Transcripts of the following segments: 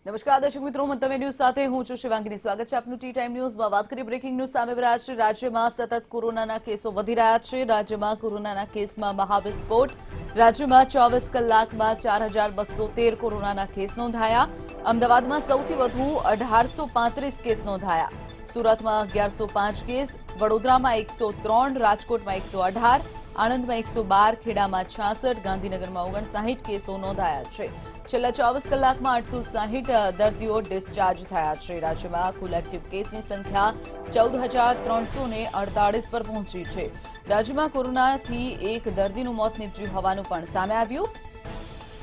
નમસ્કાર દર્શક મિત્રો, મંતવ્ય ન્યૂઝ સાથે હું છું શિવાંગીની. સ્વાગત છે આપનું ટી ટાઈમ ન્યૂઝમાં. વાત કરીએ બ્રેકિંગ ન્યૂઝ સામે રહ્યા છે. રાજ્યમાં સતત કોરોનાના કેસો વધી રહ્યા છે. રાજ્યમાં કોરોનાના કેસમાં મહાવિસ્ફોટ. રાજ્યમાં 24 કલાકમાં 4213 કોરોનાના કેસ નોંધાયા. અમદાવાદમાં સૌથી વધુ 1835 કેસ નોંધાયા. સુરતમાં 1105 કેસ, વડોદરામાં 103, રાજકોટમાં 118, આણંદમાં 112, ખેડામાં 66, ગાંધીનગરમાં 59 કેસો નોંધાયા છે. છેલ્લા 24 કલાકમાં 860 દર્દીઓ ડિસ્ચાર્જ થયા છે. રાજ્યમાં કુલ એક્ટિવ કેસની સંખ્યા 14,348 પર પહોંચી છે. રાજ્યમાં કોરોનાથી એક દર્દીનું મોત નીપજ્યું હોવાનું પણ સામે આવ્યું.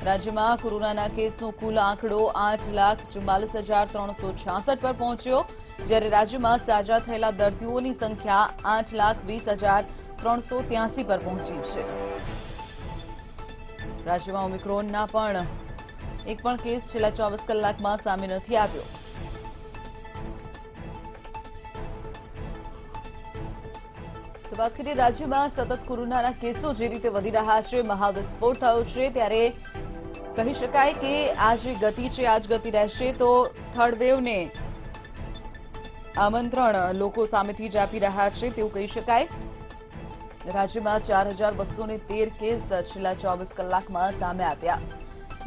રાજ્યમાં કોરોનાના કેસનો કુલ આંકડો 8,44,366 પર પહોંચ્યો, જ્યારે રાજ્યમાં સાજા થયેલા દર્દીઓની સંખ્યા 8,20,383 પર પહોંચી છે. રાજ્યમાં ઓમિક્રોનના એક પણ કેસ છેલ્લા 24 કલાકમાં સામે નથી આવ્યો. તો વાત કરીએ રાજ્યમાં સતત કોરોનાના કેસો જે રીતે વધી રહ્યા છે, મહાવિસ્ફોટ થયો છે, ત્યારે કહી શકાય કે આ જે ગતિ છે આ જ ગતિ રહેશે તો થર્ડ વેવને આમંત્રણ લોકો સામેથી જ આપી રહ્યા છે તેવું કહી શકાય. રાજ્યમાં 4,213 કેસ છેલ્લા 24 કલાકમાં સામે આવ્યા.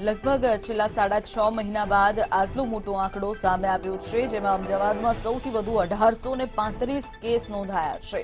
લગભગ છેલ્લા 6.5 મહિના બાદ આટલો મોટો આંકડો સામે આવ્યો છે, જેમાં અમદાવાદમાં સૌથી વધુ 1835 કેસ નોંધાયા છે.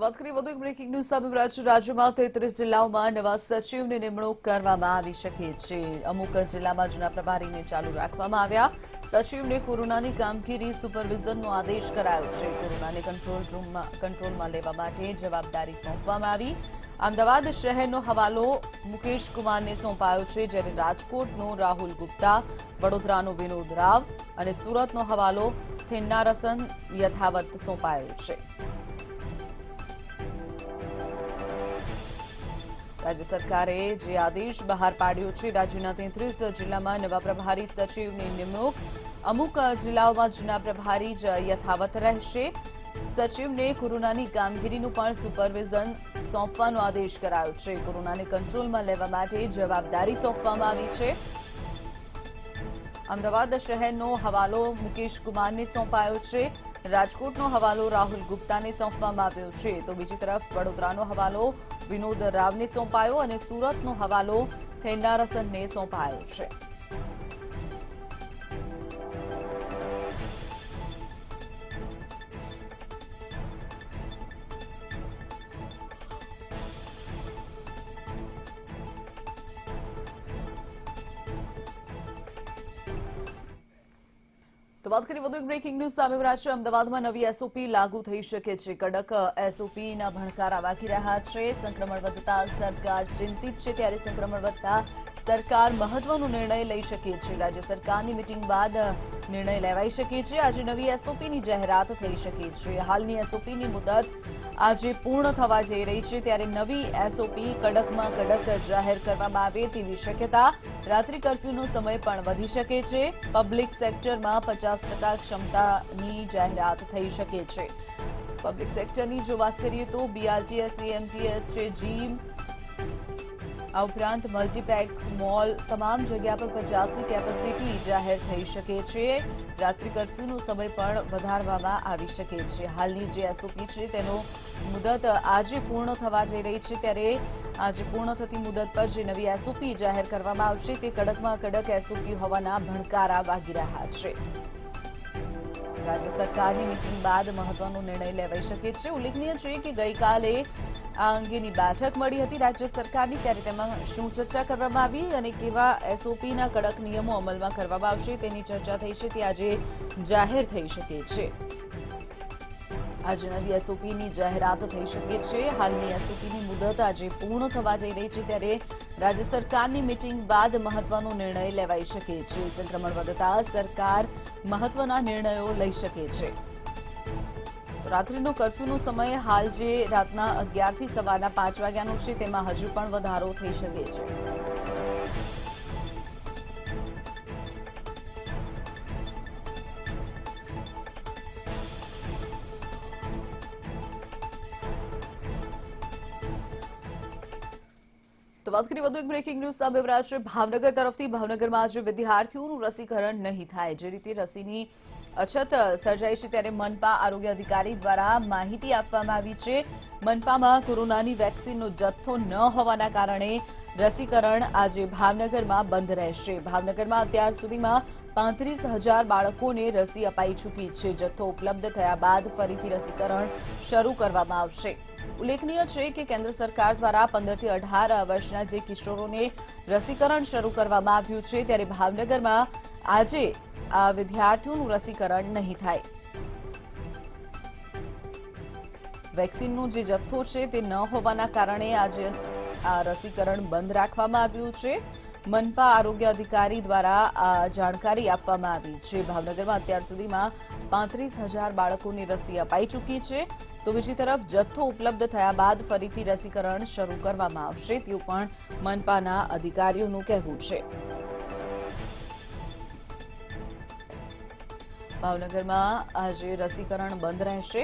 વાત કરીએ વધુ એક બ્રેકિંગ ન્યૂઝ સામે રાજ્યમાં 33 જિલ્લાઓમાં નવા સચિવની નિમણૂક કરવામાં આવી શકે છે. અમુક જિલ્લામાં જૂના પ્રભારીને ચાલુ રાખવામાં આવ્યા. સચિવને કોરોનાની કામગીરી સુપરવિઝનનો આદેશ કરાયો છે. કોરોનાને કંટ્રોલમાં લેવા માટે જવાબદારી સોંપવામાં આવી. અમદાવાદ શહેરનો હવાલો મુકેશ કુમારને સોંપાયો છે, જ્યારે રાજકોટનો રાહુલ ગુપ્તા, વડોદરાનો વિનોદ રાવ અને સુરતનો હવાલો થેન્નારસન યથાવત સોંપાયો છે. રાજ્ય સરકારે જે આદેશ બહાર પાડ્યો છે, રાજ્યના 33 જિલ્લામાં નવા પ્રભારી સચિવની નિમણૂક. અમુક જિલ્લાઓમાં જૂના પ્રભારી જ યથાવત રહેશે. સચિવને કોરોનાની કામગીરીનું પણ સુપરવિઝન સોંપવાનો આદેશ કરાયો છે. કોરોનાને કંટ્રોલમાં લેવા માટે જવાબદારી સોંપવામાં આવી છે. અમદાવાદ શહેરનો હવાલો મુકેશ કુમારને સોંપાયો છે. રાજકોટનો હવાલો રાહુલ ગુપ્તાને સોંપવામાં આવ્યો છે. તો બીજી તરફ વડોદરાનો હવાલો વિનોદ રાવને સોંપાયો અને સુરતનો હવાલો થેન્નારસનને સોંપાયો છે. તો વાત કરીએ વધુ એક બ્રેકિંગ ન્યૂઝ સામે રહ્યા છે. અમદાવાદમાં નવી એસઓપી લાગુ થઈ શકે છે. કડક એસઓપીના ભણકારા વાગી રહ્યા છે. સંક્રમણ વધતા સરકાર ચિંતિત છે, ત્યારે સંક્રમણ વધતા સરકાર મહત્વનો નિર્ણય લઈ શકે છે. રાજ્ય સરકારની મીટિંગ બાદ નિર્ણય લેવાઈ શકે છે. આજે નવી એસઓપીની જાહેરાત થઈ શકે છે. હાલની એસઓપીની મુદત આજે પૂર્ણ થવા જઈ રહી છે, ત્યારે નવી એસઓપી કડકમાં કડક જાહેર કરવામાં આવે તેવી શક્યતા. રાત્રિ કર્ફ્યુનો સમય પણ વધી શકે છે. પબ્લિક સેક્ટરમાં 50% ક્ષમતાની જાહેરાત થઈ શકે છે. પબ્લિક સેક્ટરની જો વાત કરીએ તો બીઆરટીએસ, એએમટીએસ છે, જીમ, આ ઉપરાંત મલ્ટીપ્લેક્સ, મોલ, તમામ જગ્યા પર 50ની કેપેસિટી જાહેર થઈ શકે છે. રાત્રિ કર્ફ્યુનો સમય પણ વધારવામાં આવી શકે છે. હાલની જે એસઓપી છે તેનો મુદત આજે પૂર્ણ થવા જઈ રહી છે, ત્યારે આજે પૂર્ણ થતી મુદત પર જે નવી એસઓપી જાહેર કરવામાં આવશે તે કડકમાં કડક એસઓપી હોવાના ભણકારા વાગી રહ્યા છે. રાજ્ય સરકારની મીટિંગ બાદ મહત્વનો નિર્ણય લેવાઈ શકે છે. ઉલ્લેખનીય છે કે ગઈકાલે આ અંગેની બેઠક મળી હતી રાજ્ય સરકારની, ત્યારે તેમાં શું ચર્ચા કરવામાં આવી અને કેવા એસઓપીના કડક નિયમો અમલમાં કરવામાં આવશે તેની ચર્ચા થઈ છે, તે આજે જાહેર થઈ શકે છે. આજે નવી એસઓપીની જાહેરાત થઈ શકે છે. હાલની એસઓપીની મુદત આજે પૂર્ણ થવા જઈ રહી છે, ત્યારે રાજ્ય સરકારની મીટિંગ બાદ મહત્વનો નિર્ણય લેવાઈ શકે છે. સંક્રમણ વધતા સરકાર મહત્વના નિર્ણયો લઈ શકે છે. રાત્રિનો કર્ફ્યુનો સમય હાલ જે રાતના 11 થી સવારના 5 વાગ્યાનો છે તેમાં હજુ પણ વધારો થઈ શકે છે. તો વાત કરીએ વધુ એક બ્રેકિંગ ન્યૂઝ સામે આવ્યા છે ભાવનગર તરફથી. ભાવનગરમાં આજે વિદ્યાર્થીઓનું રસીકરણ નહીં થાય. જે રીતે રસીની અછત સર્જાઈ છે ત્યારે મનપા આરોગ્ય અધિકારી દ્વારા માહિતી આપવામાં આવી છે. મનપામાં કોરોનાની વેક્સિનનો જથ્થો ન હોવાના કારણે રસીકરણ આજે ભાવનગરમાં બંધ રહેશે. ભાવનગરમાં અત્યાર સુધીમાં 35,000 બાળકોને રસી અપાઈ ચૂકી છે. જથ્થો ઉપલબ્ધ થયા બાદ ફરીથી રસીકરણ શરૂ કરવામાં આવશે. ઉલ્લેખનીય છે કે કેન્દ્ર સરકાર દ્વારા 15 થી 18 વર્ષના જે કિશોરોને રસીકરણ શરૂ કરવામાં આવ્યું છે ત્યારે ભાવનગરમાં આજે આ વિદ્યાર્થીઓનું રસીકરણ નહીં થાય. વેક્સિનનો જે જથ્થો છે તે ન હોવાના કારણે આજે આ રસીકરણ બંધ રાખવામાં આવ્યું છે. મનપા આરોગ્ય અધિકારી દ્વારા આ જાણકારી આપવામાં આવી છે. ભાવનગરમાં અત્યાર સુધીમાં 35,000 બાળકોની રસી અપાઈ ચૂકી છે. તો બીજી તરફ જથ્થો ઉપલબ્ધ થયા બાદ ફરીથી રસીકરણ શરૂ કરવામાં આવશે તેવું પણ મનપાના અધિકારીઓનું કહેવું છે. ભાવનગરમાં આજે રસીકરણ બંધ રહેશે.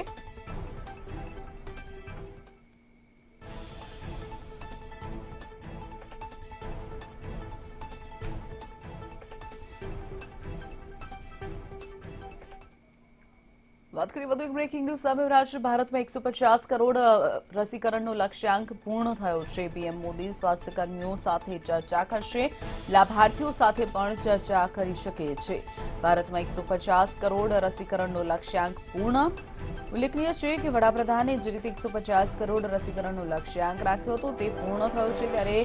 વાત કરીએ વધુ એક બ્રેકિંગ ન્યૂઝ સામે આવ્યા છે. ભારતમાં 150 કરોડ રસીકરણનો લક્ષ્યાંક પૂર્ણ થયો છે. પીએમ મોદી સ્વાસ્થ્ય કર્મીઓ સાથે ચર્ચા કરશે. લાભાર્થીઓ સાથે પણ ચર્ચા કરી શકે છે. ભારતમાં 150 કરોડ રસીકરણનો લક્ષ્યાંક પૂર્ણ. ઉલ્લેખનીય છે કે વડાપ્રધાને જે રીતે 150 કરોડ રસીકરણનો લક્ષ્યાંક રાખ્યો હતો તે પૂર્ણ થયો છે ત્યારે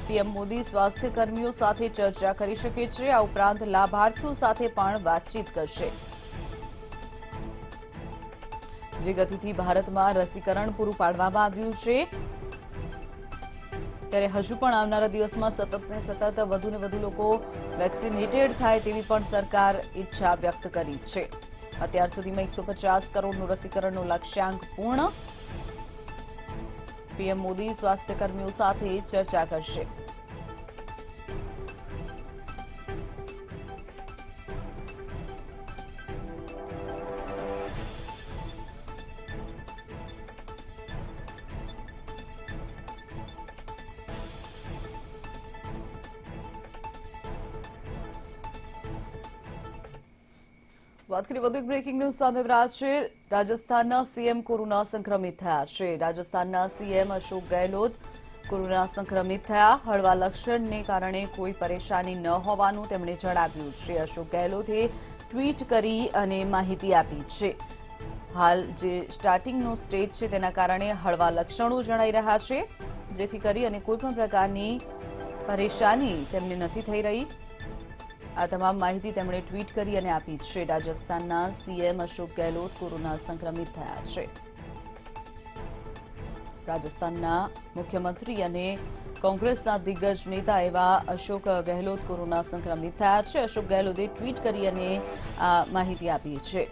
પીએમ મોદી સ્વાસ્થ્ય કર્મીઓ સાથે ચર્ચા કરી શકે છે. આ ઉપરાંત લાભાર્થીઓ સાથે પણ વાતચીત કરશે. જે ગતિથી ભારતમાં રસીકરણ પૂરું પાડવામાં આવ્યું છે ત્યારે હજુ પણ આવનારા દિવસમાં સતત ને સતત વધુને વધુ લોકો વેક્સિનેટેડ થાય તેવી પણ સરકાર ઈચ્છા વ્યક્ત કરી છે. અત્યાર સુધીમાં 150 કરોડનું રસીકરણનો લક્ષ્યાંક પૂર્ણ. પીએમ મોદી સ્વાસ્થ્ય કર્મીઓ સાથે ચર્ચા કરશે. વાત કરીએ વધુ એક બ્રેકિંગ ન્યૂઝ સામે આવ્યા છે. રાજસ્થાનના સીએમ કોરોના સંક્રમિત થયા છે. રાજસ્થાનના સીએમ અશોક ગેહલોત કોરોના સંક્રમિત થયા. હળવા લક્ષણને કારણે કોઈ પરેશાની ન હોવાનું તેમણે જણાવ્યું છે. અશોક ગેહલોતે ટ્વીટ કરી અને માહિતી આપી છે. હાલ જે સ્ટાર્ટિંગનો સ્ટેજ છે તેના કારણે હળવા લક્ષણો જણાઈ રહ્યા છે જેથી કરી અને કોઈ પણ પ્રકારની પરેશાની તેમને નથી થઈ રહી. આ તમામ માહિતી તેમણે ટ્વીટ કરી અને આપી છે. રાજસ્થાનના સીએમ અશોક ગેહલોત કોરોના સંક્રમિત થયા છે. રાજસ્થાનના મુખ્યમંત્રી અને કોંગ્રેસના દિગ્ગજ નેતા એવા અશોક ગેહલોત કોરોના સંક્રમિત થયા છે. અશોક ગેહલોતે ટ્વીટ કરી અને આ માહિતી આપી છે.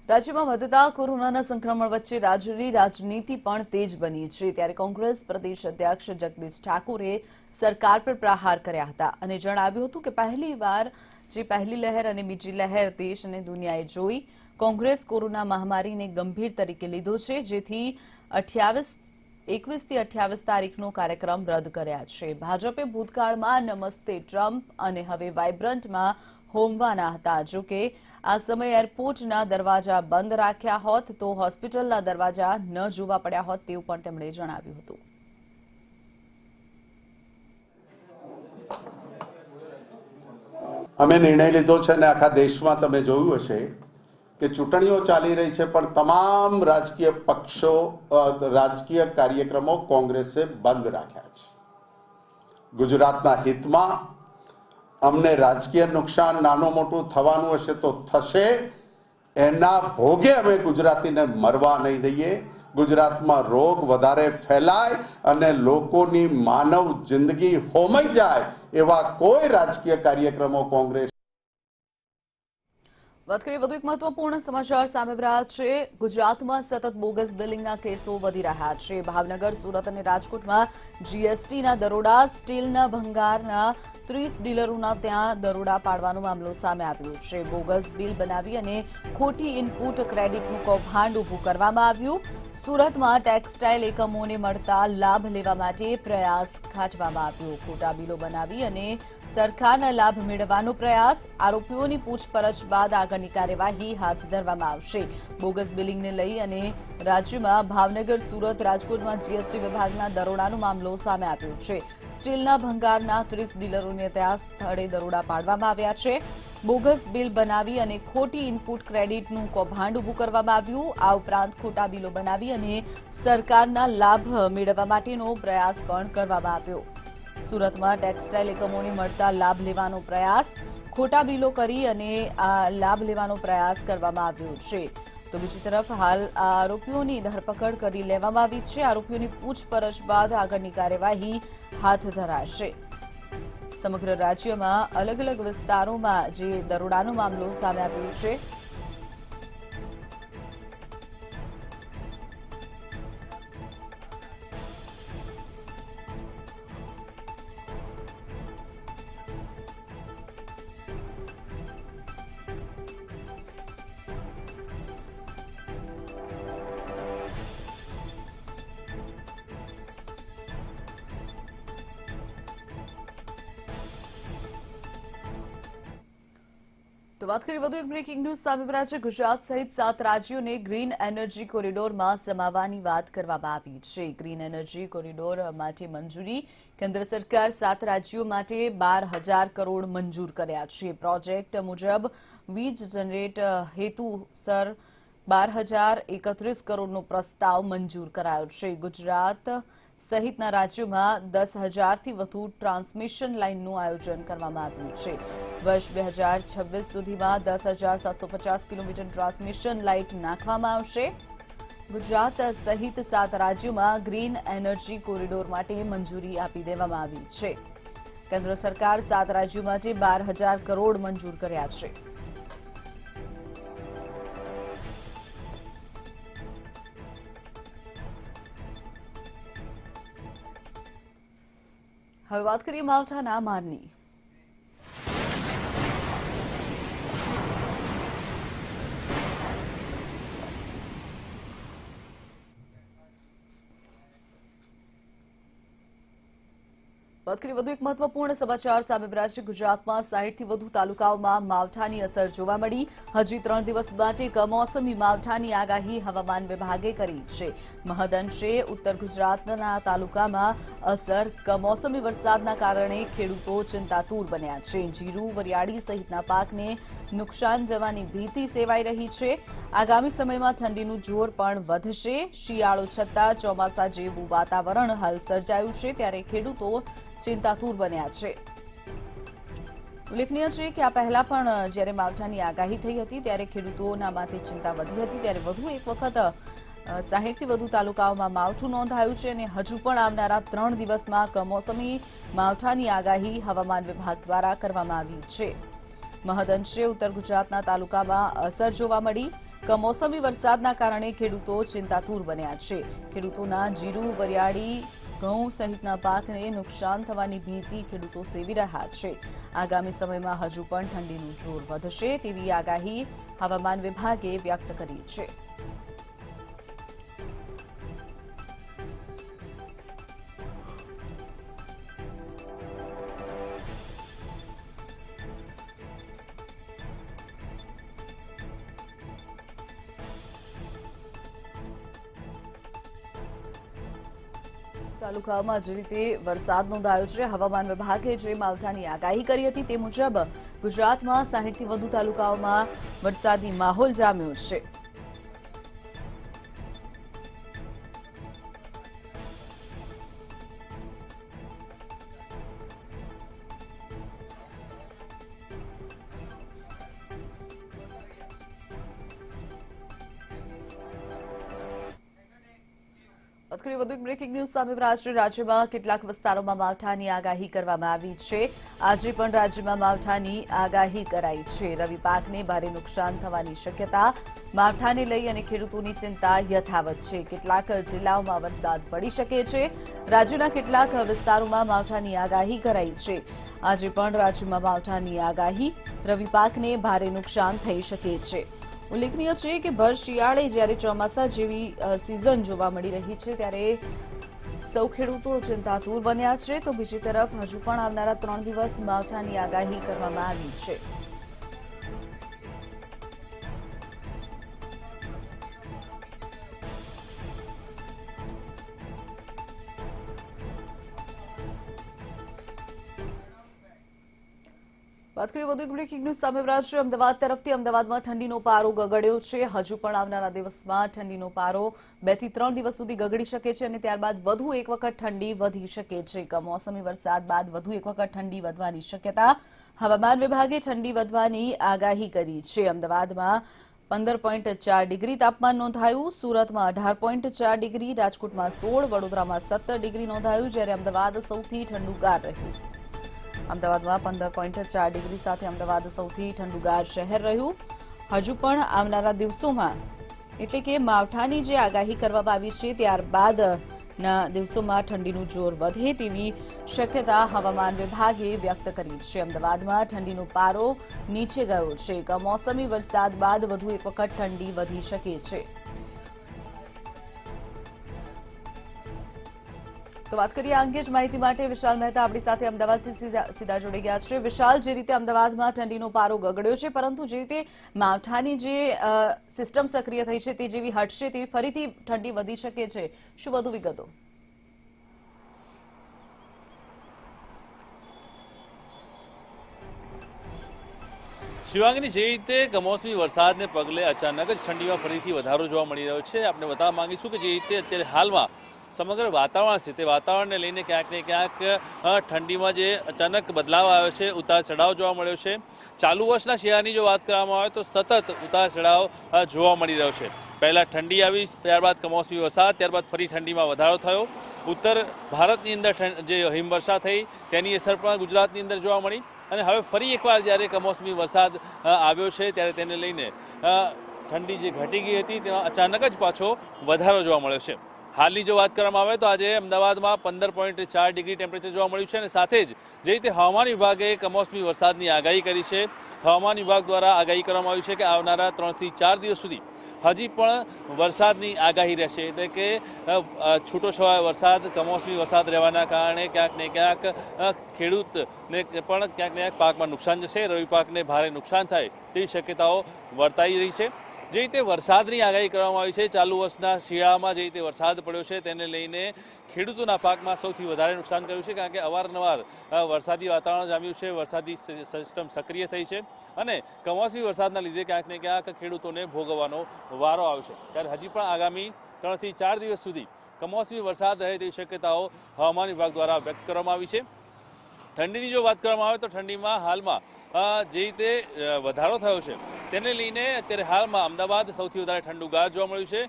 રાજ્યમાં વધતા કોરોનાના સંક્રમણ વચ્ચે રાજ્યની રાજનીતિ પણ તેજ બની છે ત્યારે કોંગ્રેસ પ્રદેશ અધ્યક્ષ જગદીશ ઠાકોરે સરકાર પર પ્રહાર કર્યા હતા અને જણાવ્યું હતું કે પહેલીવાર જે પહેલી લહેર અને બીજી લહેર દેશ અને દુનિયાએ જોઈ. કોંગ્રેસ કોરોના મહામારીને ગંભીર તરીકે લીધો છે જેથી 21 થી 28 તારીખનો કાર્યક્રમ રદ કર્યા છે. ભાજપે ભૂતકાળમાં નમસ્તે ટ્રમ્પ અને હવે વાઇબ્રન્ટમાં હોમવાના હતા. જોકે આ સમયે એરપોર્ટના દરવાજા બંધ રાખ્યા હોત તો હોસ્પિટલના દરવાજા ન જોવા પડ્યા હોત તેવું પણ તેમણે જણાવ્યું હતું. અમે નિર્ણય લીધો છે અને આખા દેશમાં તમે જોયું હશે કે ચૂંટણીઓ ચાલી રહી છે પણ તમામ રાજકીય પક્ષો રાજકીય કાર્યક્રમો કોંગ્રેસે બંધ રાખ્યા છે. ગુજરાતના હિતમાં અમને રાજકીય નુકસાન નાનું મોટું થવાનું હશે તો થશે, એના ભોગે અમે ગુજરાતીને મરવા નહીં દઈએ. ગુજરાતમાં રોગ વધારે ફેલાય અને લોકોની માનવ જિંદગી હોમાઈ જાય એવા કોઈ રાજકીય કાર્યક્રમો કોંગ્રેસ. વાત કરીએ વધુ એક મહત્વપૂર્ણ સમાચાર સામે રહ્યા છે. ગુજરાતમાં સતત બોગસ બિલિંગના કેસો વધી રહ્યા છે. ભાવનગર, સુરત અને રાજકોટમાં જીએસટીના દરોડા, સ્ટીલના ભંગારના 30 ડીલરોના ત્યાં દરોડા પાડવાનો મામલો સામે આવ્યો છે. બોગસ બિલ બનાવી અને ખોટી ઇનપુટ ક્રેડિટનું કૌભાંડ ઊભું કરવામાં આવ્યું. સુરતમાં ટેક્સટાઇલ એકમોને મળતા લાભ લેવા માટે પ્રયાસ ખાટવામાં આવ્યો. ખોટા બિલો બનાવી અને સરકારના લાભ મેળવવાનો પ્રયાસ. આરોપીઓની પૂછપરછ બાદ આગળની કાર્યવાહી હાથ ધરવામાં આવશે. બોગસ બિલિંગને લઈ અને રાજ્યમાં ભાવનગર, સુરત, રાજકોટમાં જીએસટી વિભાગના દરોડાનો મામલો સામે આવ્યો છે. સ્ટીલના ભંગારના 30 ડીલરોને ત્યાં સ્થળે દરોડા પાડવામાં આવ્યા છે. બોગસ બિલ બનાવી અને ખોટી ઇનપુટ ક્રેડિટનું કૌભાંડ ઊભું કરવામાં આવ્યું. આ ઉપરાંત ખોટા બિલો બનાવી અને સરકારના લાભ મેળવવા માટેનો પ્રયાસ પણ કરવામાં આવ્યો. સુરતમાં ટેક્સટાઇલ એકમોને મળતા લાભ લેવાનો પ્રયાસ, ખોટા બિલો કરી અને આ લાભ લેવાનો પ્રયાસ કરવામાં આવ્યો છે. તો બીજી તરફ હાલ આ આરોપીઓની ધરપકડ કરી લેવામાં આવી છે. આરોપીઓની પૂછપરછ બાદ આગળની કાર્યવાહી હાથ ધરાશે. સમગ્ર રાજ્યમાં અલગ અલગ વિસ્તારોમાં જે દરોડાનો મામલો સામે આવ્યો છે. તો વાત કરીએ વધુ એક બ્રેકિંગ ન્યૂઝ સામે રહ્યા છે. ગુજરાત સહિત 7 રાજ્યોને ગ્રીન એનર્જી કોરિડોરમાં સમાવવાની વાત કરવામાં આવી છે. ગ્રીન એનર્જી કોરિડોર માટે મંજૂરી. કેન્દ્ર સરકાર 7 રાજ્યો માટે 12,000 કરોડ મંજૂર કર્યા છે. પ્રોજેક્ટ મુજબ વીજ જનરેટ હેતુસર 12,031 કરોડનો પ્રસ્તાવ મંજૂર કરાયો છે. ગુજરાત સહિતના રાજ્યોમાં 10,000થી વધુ ટ્રાન્સમિશન લાઇનનું આયોજન કરવામાં આવ્યું છે. વર્ષ 2026 સુધીમાં 10,750 કિલોમીટર ટ્રાન્સમિશન લાઇન નાખવામાં આવશે. ગુજરાત સહિત 7 રાજ્યોમાં ગ્રીન એનર્જી કોરિડોર માટે મંજૂરી આપી દેવામાં આવી છે. કેન્દ્ર સરકાર 7 રાજ્યો માટે 12,000 કરોડ મંજૂર કર્યા છે. હવે વાત કરીએ માવઠાના મારની. વાત કરીએ વધુ એક મહત્વપૂર્ણ સમાચાર સામે આવ્યા છે. ગુજરાતમાં 60થી વધુ તાલુકાઓમાં માવઠાની અસર જોવા મળી. હજી 3 દિવસ માટે કમોસમી માવઠાની આગાહી હવામાન વિભાગે કરી છે. મહદઅંશે ઉત્તર ગુજરાતના તાલુકામાં અસર. કમોસમી વરસાદના કારણે ખેડૂતો ચિંતાતુર બન્યા છે. જીરું, વરિયાળી સહિતના પાકને નુકસાન જવાની ભીતિ સેવાઈ રહી છે. આગામી સમયમાં ઠંડીનું જોર પણ વધશે. શિયાળો છતાં ચોમાસા જેવું વાતાવરણ હાલ સર્જાયું છે, ત્યારે ખેડૂતો ચિંતાતુર બન્યા છે. ઉલ્લેખનીય છે કે આ પહેલા પણ જ્યારે માવઠાની આગાહી થઈ હતી ત્યારે ખેડૂતોના માથે ચિંતા વધી હતી. ત્યારે વધુ એક વખત 60થી વધુ તાલુકાઓમાં માવઠું નોંધાયું છે અને હજુ પણ આવનારા 3 દિવસમાં કમોસમી માવઠાની આગાહી હવામાન વિભાગ દ્વારા કરવામાં આવી છે. મહદઅંશે ઉત્તર ગુજરાતના તાલુકામાં અસર જોવા મળી. કમોસમી વરસાદના કારણે ખેડૂતો ચિંતાતુર બન્યા છે. ખેડૂતોના જીરું, વરિયાળી, ઘઉં સહિતના પાકને નુકસાન થવાની ભીતિ ખેડૂતો સેવી રહ્યા છે. આગામી સમયમાં હજુ પણ ઠંડીનું જોર વધશે તેવી આગાહી હવામાન વિભાગે વ્યક્ત કરી છે. તાલુકામાં જે રીતે વરસાદ નોંધાયો છે, હવામાન વિભાગે જે માવઠાની આગાહી કરી હતી તે મુજબ ગુજરાતમાં 60થી વધુ તાલુકાઓમાં વરસાદી માહોલ જામ્યો છે. કરીએ વધુ એક બ્રેકિંગ ન્યૂઝ સામે રાજ્યમાં કેટલાક વિસ્તારોમાં માવઠાની આગાહી કરવામાં આવી છે। આજે પણ રાજ્યમાં માવઠાની આગાહી કરાઈ છે। રવિ પાકને ભારે નુકસાન થવાની શક્યતા। માવઠાને લઈ અને ખેડૂતોની ચિંતા યથાવત છે। કેટલાક જિલ્લાઓમાં વરસાદ પડી શકે છે। રાજ્યના કેટલાક વિસ્તારોમાં માવઠાની આગાહી કરાઈ છે। આજે પણ રાજ્યમાં માવઠાની આગાહી। રવિ પાકને ભારે નુકસાન થઈ શકે છે। ઉલ્લેખનીય છે કે ભર શિયાળે જ્યારે ચોમાસા જેવી સિઝન જોવા મળી રહી છે ત્યારે સૌ ખેડૂતો ચિંતાતુર બન્યા છે। તો બીજી તરફ હજુ પણ આવનારા 3 દિવસ માવઠાની આગાહી કરવામાં આવી છે। વાત કરીએ વધુ એક બ્રેકિંગ ન્યૂઝ સામે છે। અમદાવાદ તરફથી અમદાવાદમાં ઠંડીનો પારો ગગડ્યો છે। હજુ પણ આવનારા દિવસમાં ઠંડીનો પારો 2 થી 3 દિવસ સુધી ગગડી શકે છે અને ત્યારબાદ વધુ એક વખત ઠંડી વધી શકે છે। કમોસમી વરસાદ બાદ વધુ એક વખત ઠંડી વધવાની શક્યતા। હવામાન વિભાગે ઠંડી વધવાની આગાહી કરી છે। અમદાવાદમાં 15.4 ડિગ્રી તાપમાન નોંધાયું। સુરતમાં 18.4 ડિગ્રી, રાજકોટમાં 16, વડોદરામાં 17 ડિગ્રી નોંધાયું, જ્યારે અમદાવાદ સૌથી ઠંડુગાર રહ્યું। અમદાવાદમાં 15.4 ડિગ્રી સાથે અમદાવાદ સૌથી ઠંડુગાર શહેર રહ્યું। હજુ પણ આવનારા દિવસોમાં એટલે કે માવઠાની જે આગાહી કરવામાં આવી છે ત્યારબાદના દિવસોમાં ઠંડીનું જોર વધે તેવી શક્યતા હવામાન વિભાગે વ્યક્ત કરી છે। અમદાવાદમાં ઠંડીનો પારો નીચે ગયો છે। કમોસમી વરસાદ બાદ વધુ એક વખત ઠંડી વધી શકે છે। તો વાત કરીએ આ અંગે જ માહિતી માટે વિશાલ મહેતા આપણી સાથે અમદાવાદથી સીધા જોડી ગયા છે। વિશાલ, જે રીતે અમદાવાદમાં ઠંડીનો પારો ગગડ્યો છે પરંતુ જે રીતે માવઠાની જે સિસ્ટમ સક્રિય થઈ છે તે જેવી હટશે તેવી ફરીથી ઠંડી વધી શકે છે, શું વધુ વિગતો? શિવાંગની, જે રીતે કમોસમી વરસાદને પગલે અચાનક જ ઠંડીમાં ફરીથી વધારો જોવા મળી રહ્યો છે। આપણે બતાવવા માંગીશું કે જે રીતે અત્યારે હાલમાં સમગ્ર વાતાવરણ છે તે વાતાવરણને લઈને ક્યાંક ને ક્યાંક ઠંડીમાં જે અચાનક બદલાવ આવ્યો છે, ઉતાર ચઢાવ જોવા મળ્યો છે। ચાલુ વર્ષના શિયાળાની જો વાત કરવામાં આવે તો સતત ઉતાર ચઢાવ જોવા મળી રહ્યો છે। પહેલાં ઠંડી આવી, ત્યારબાદ કમોસમી વરસાદ, ત્યારબાદ ફરી ઠંડીમાં વધારો થયો। ઉત્તર ભારતની અંદર જે હિમવર્ષા થઈ તેની અસર પણ ગુજરાતની અંદર જોવા મળી અને હવે ફરી એકવાર જ્યારે કમોસમી વરસાદ આવ્યો છે ત્યારે તેને લઈને ઠંડી જે ઘટી ગઈ હતી તેમાં અચાનક જ પાછો વધારો જોવા મળ્યો છે। હાલની જો વાત કરવામાં આવે તો આજે અમદાવાદમાં 15.4 ડિગ્રી ટેમ્પરેચર જોવા મળ્યું છે અને સાથે જ જે રીતે હવામાન વિભાગે કમોસમી વરસાદની આગાહી કરી છે, હવામાન વિભાગ દ્વારા આગાહી કરવામાં આવી છે કે આવનારા 3 થી 4 દિવસ સુધી હજી પણ વરસાદની આગાહી રહેશે। એટલે કે છૂટોછવાયો વરસાદ, કમોસમી વરસાદ રહેવાના કારણે ક્યાંક ને ક્યાંક ખેડૂતને પણ ક્યાંક ને ક્યાંક પાકમાં નુકસાન જશે, રવિ પાકને ભારે નુકસાન થાય તેવી શક્યતાઓ વર્તાઈ રહી છે। જે રીતે વરસાદની આગાહી કરવામાં આવી છે, ચાલુ વર્ષના શિયાળામાં જે રીતે વરસાદ પડ્યો છે તેને લઈને ખેડૂતોના પાકમાં સૌથી વધારે નુકસાન કર્યું છે, કારણ કે અવારનવાર વરસાદી વાતાવરણ જામ્યું છે, વરસાદી સિસ્ટમ સક્રિય થઈ છે અને કમોસમી વરસાદના લીધે ક્યાંક ને ક્યાંક ખેડૂતોને ભોગવવાનો વારો આવશે। ત્યારે હજી પણ આગામી 3 થી 4 દિવસ સુધી કમોસમી વરસાદ રહે તેવી શક્યતાઓ હવામાન વિભાગ દ્વારા વ્યક્ત કરવામાં આવી છે। ઠંડીની જો વાત કરવામાં આવે તો ઠંડીમાં હાલમાં જે રીતે વધારો થયો છે તેને લઈને અત્યારે હાલમાં અમદાવાદ સૌથી વધારે ઠંડુગાર જોવા મળ્યું છે।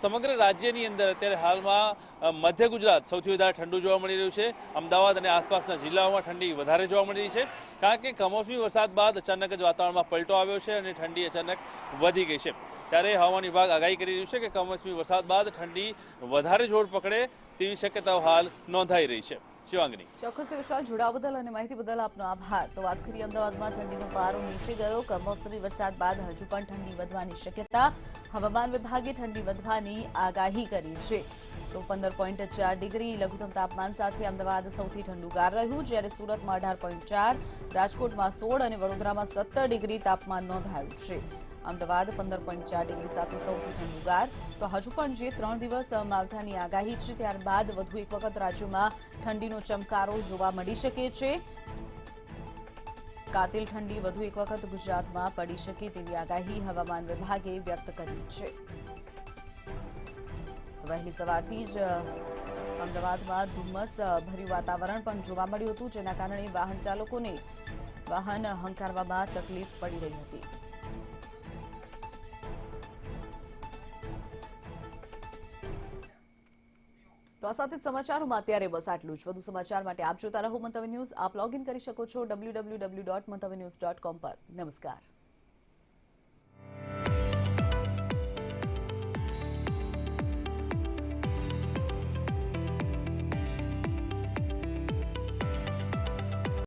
સમગ્ર રાજ્યની અંદર અત્યારે હાલમાં મધ્ય ગુજરાત સૌથી વધારે ઠંડુ જોવા મળી રહ્યું છે। અમદાવાદ અને આસપાસના જિલ્લાઓમાં ઠંડી વધારે જોવા મળી રહી છે, કારણ કે કમોસમી વરસાદ બાદ અચાનક જ વાતાવરણમાં પલટો આવ્યો છે અને ઠંડી અચાનક વધી ગઈ છે। ત્યારે હવામાન વિભાગ આગાહી કરી રહ્યું છે કે કમોસમી વરસાદ બાદ ઠંડી વધારે જોર પકડે તેવી શક્યતાઓ હાલ નોંધાઈ રહી છે। શિવાંગની, ચોક્કસ વિશાલ, જોડાવા બદલ અને માહિતી બદલ આપનો આભાર। તો વાત કરીએ અમદાવાદમાં ઠંડીનો પારો નીચે ગયો। કમોસમી વરસાદ બાદ હજુ પણ ઠંડી વધવાની શક્યતા। હવામાન વિભાગે ઠંડી વધવાની આગાહી કરી છે। તો 15.4 ડિગ્રી લઘુત્તમ તાપમાન સાથે અમદાવાદ સૌથી ઠંડુગાર રહ્યું, જ્યારે સુરતમાં 18.4, રાજકોટમાં 16 અને વડોદરામાં 17 ડિગ્રી તાપમાન નોંધાયું છે। અમદાવાદ 15.4 ડિગ્રી સાથે સૌથી ઠંડુગાર। તો હજુ પણ જે 3 દિવસ માવઠાની આગાહી છે ત્યારબાદ વધુ એક વખત રાજ્યમાં ઠંડીનો ચમકારો જોવા મળી શકે છે। કાતિલ ઠંડી વધુ એક વખત ગુજરાતમાં પડી શકે તેવી આગાહી હવામાન વિભાગે વ્યક્ત કરી છે। વહેલી સવારથી જ અમદાવાદમાં ધુમ્મસ ભર્યું વાતાવરણ પણ જોવા મળ્યું હતું, જેના કારણે વાહન ચાલકોને વાહન હંકારવામાં તકલીફ પડી રહી હતી। તો આ સાથે જ સમાચારોમાં અત્યારે બસ આટલું જ. વધુ સમાચાર માટે આપ જોતા રહો મંતવ્ય ન્યૂઝ. આપ લોગ ઇન કરી શકો છો www.mantavynews.com પર. નમસ્કાર.